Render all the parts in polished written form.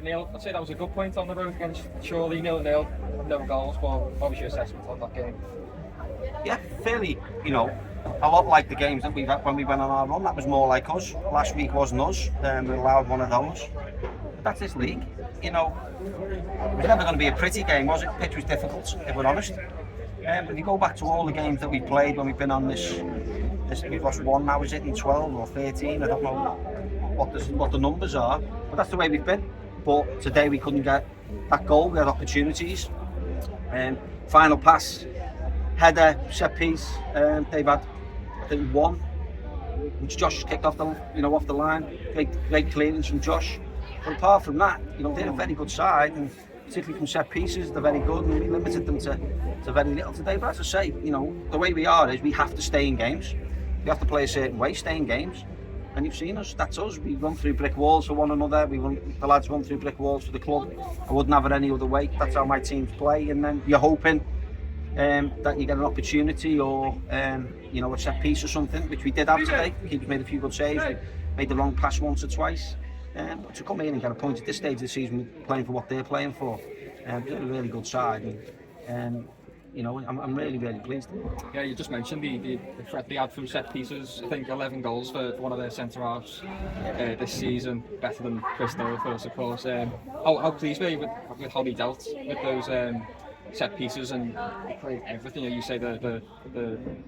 Neil, I'd say that was a good point on the road against Chorley, 0-0, no goals, but what was your assessment on that game? Yeah, fairly, a lot like the games that we've had when we went on our run. That was more like us. Last week wasn't us. We allowed one of those. But that's this league. It was never going to be a pretty game, was it? Pitch was difficult, if we're honest. If you go back to all the games that we played when we've been on this we've lost one now, is it, in 12 or 13? I don't know what the numbers are, but that's the way we've been. But today we couldn't get that goal. We had opportunities. Final pass, header, set piece. They've had, I think, one, which Josh kicked off the line. Great clearance from Josh. But apart from that, they're a very good side, and particularly from set pieces, they're very good, and we limited them to very little today. But as I say, the way we are is we have to stay in games. We have to play a certain way, stay in games. And you've seen us, that's us. We run through brick walls for one another. The lads run through brick walls for the club. I wouldn't have it any other way. That's how my teams play. And then you're hoping that you get an opportunity or a set piece or something, which we did have today. Keepers made a few good saves. We made the wrong pass once or twice. But to come in and get a point at this stage of the season, playing for what they're playing for, they're a really good side. And I'm really, really pleased. Yeah, you just mentioned the threat they had from set pieces. I think 11 goals for one of their centre halves this season, better than Chris Northurst, of course. How pleased were you with how they dealt with those set pieces and everything? You say the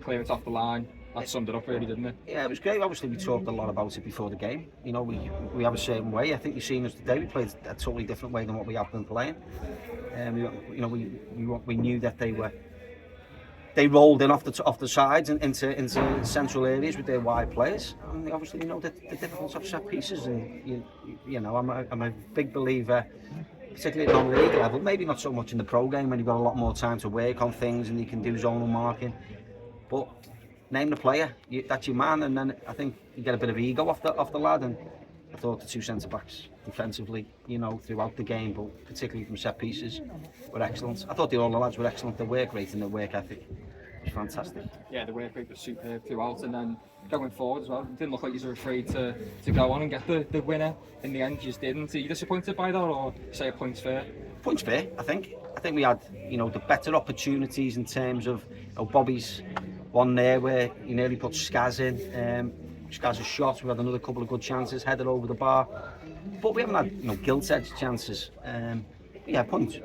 clearance off the line, that summed it up really, didn't it? Yeah, it was great. Obviously, we talked a lot about it before the game. We have a certain way. I think you've seen us today. We played a totally different way than what we have been playing. We knew that they rolled in off the sides and into central areas with their wide players. And they obviously know the difference of set pieces. And I'm a big believer, particularly at non-league level. Maybe not so much in the pro game when you've got a lot more time to work on things and you can do zonal marking. But name the player, that's your man, and then I think you get a bit of ego off the lad. And I thought the two centre backs defensively, throughout the game, but particularly from set pieces, were excellent. I thought all the lads were excellent. Their work rate and their work ethic was fantastic. Yeah, the work rate was superb throughout, and then going forward as well, it didn't look like you were afraid to go on and get the winner. In the end, you just didn't. Are you disappointed by that, or say a point's fair? Point's fair, I think. I think we had, the better opportunities in terms of Bobby's one there where he nearly put Skaz in. Skaz's shot, we had another couple of good chances, headed over the bar. But we haven't had, gilt-edged chances. Yeah, points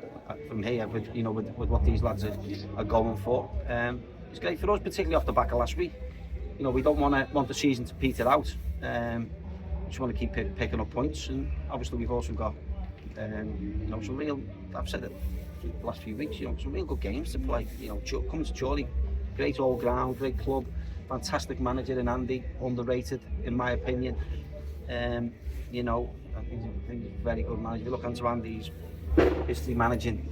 from here with what these lads are going for. It's great for us, particularly off the back of last week. We don't want the season to peter out. We just want to keep picking up points, and obviously we've also got some real. I've said it the last few weeks. Some real good games to play. Coming to Chorley, great all ground, great club, fantastic manager in Andy, underrated in my opinion. I think he's a very good manager. If you look onto Andy's history managing,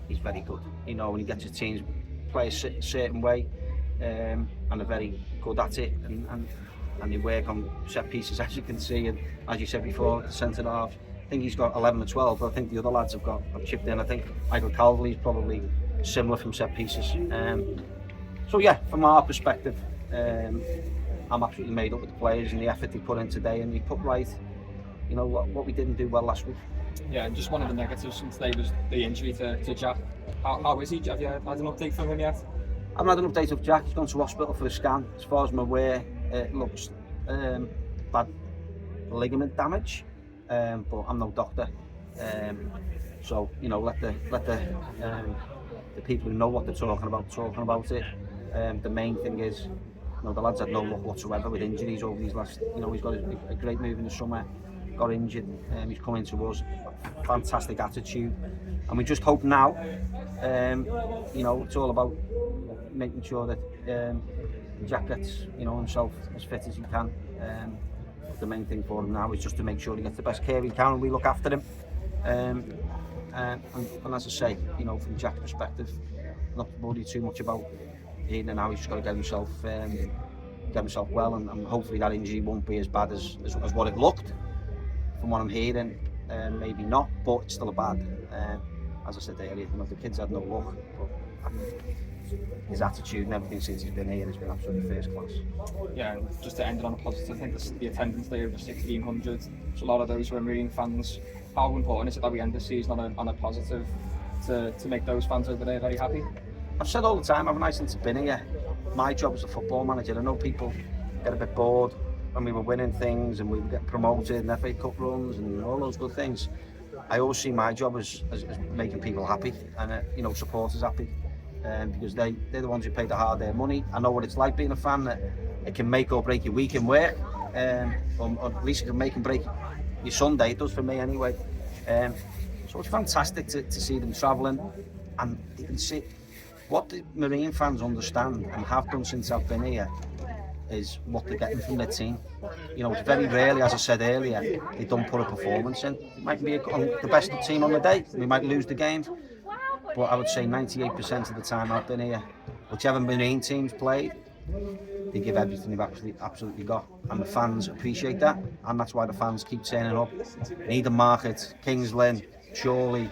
he's very good. When he gets his teams play a certain way, and are very good at it, and they work on set pieces, as you can see, and as you said before, the centre half. I think he's got 11 or 12, but I think the other lads have chipped in. I think Michael Calverley's probably similar from set pieces. So yeah, from our perspective, I'm absolutely made up with the players and the effort they put in today, and we put right, what we didn't do well last week. Yeah, and just one of the negatives from today was the injury to Jack. How is he? Have you had an update from him yet? I haven't had an update of Jack. He's gone to hospital for a scan. As far as I'm aware, it looks bad ligament damage, but I'm no doctor. So let the people who know what they're talking about it. The main thing is, the lads had no luck whatsoever with injuries over these last. He's got a great move in the summer, got injured, he's come into us, fantastic attitude, and we just hope now. It's all about making sure that Jack gets himself as fit as he can. The main thing for him now is just to make sure he gets the best care he can, and we look after him. And as I say, from Jack's perspective, not worry too much about here and now. He's just got to get himself well, and hopefully that injury won't be as bad as what it looked. From what I'm hearing, maybe not, but it's still a bad. As I said earlier, the kids had no luck, but His attitude and everything since he's been here has been absolutely first class. Yeah, and just to end it on a positive, I think the attendance there was 1,600. So a lot of those were Marine fans. How important is it that we end the season on a positive to make those fans over there very happy? I've said all the time, I've nice since I've been here. My job as a football manager, I know people get a bit bored when we were winning things and we were getting promoted and FA Cup runs and all those good things. I always see my job as making people happy and supporters happy. Because they're the ones who pay the hard-earned money. I know what it's like being a fan, that it can make or break your week in work, or at least it can make and break your Sunday. It does for me anyway. So it's fantastic to see them travelling, and you can see what the Marine fans understand and have done since I've been here is what they're getting from their team. It's very rarely, as I said earlier, they don't put a performance in. It might be the best team on the day, we might lose the game. But I would say 98% of the time I've been here, whichever Marine team's played, they give everything they've absolutely got. And the fans appreciate that, and that's why the fans keep turning up. Needham Market, Kings Lynn, Chorley,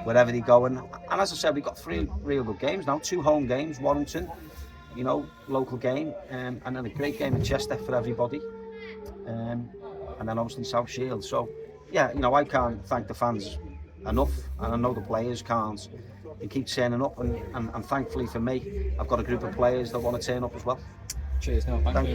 wherever they're going. And as I said, we've got 3 real good games now, 2 home games, Warrington, local game, and then a great game at Chester for everybody. And then obviously South Shield. So, yeah, I can't thank the fans enough, and I know the players can't. They keep turning up, and thankfully for me, I've got a group of players that want to turn up as well. Cheers, Neil. Thank you.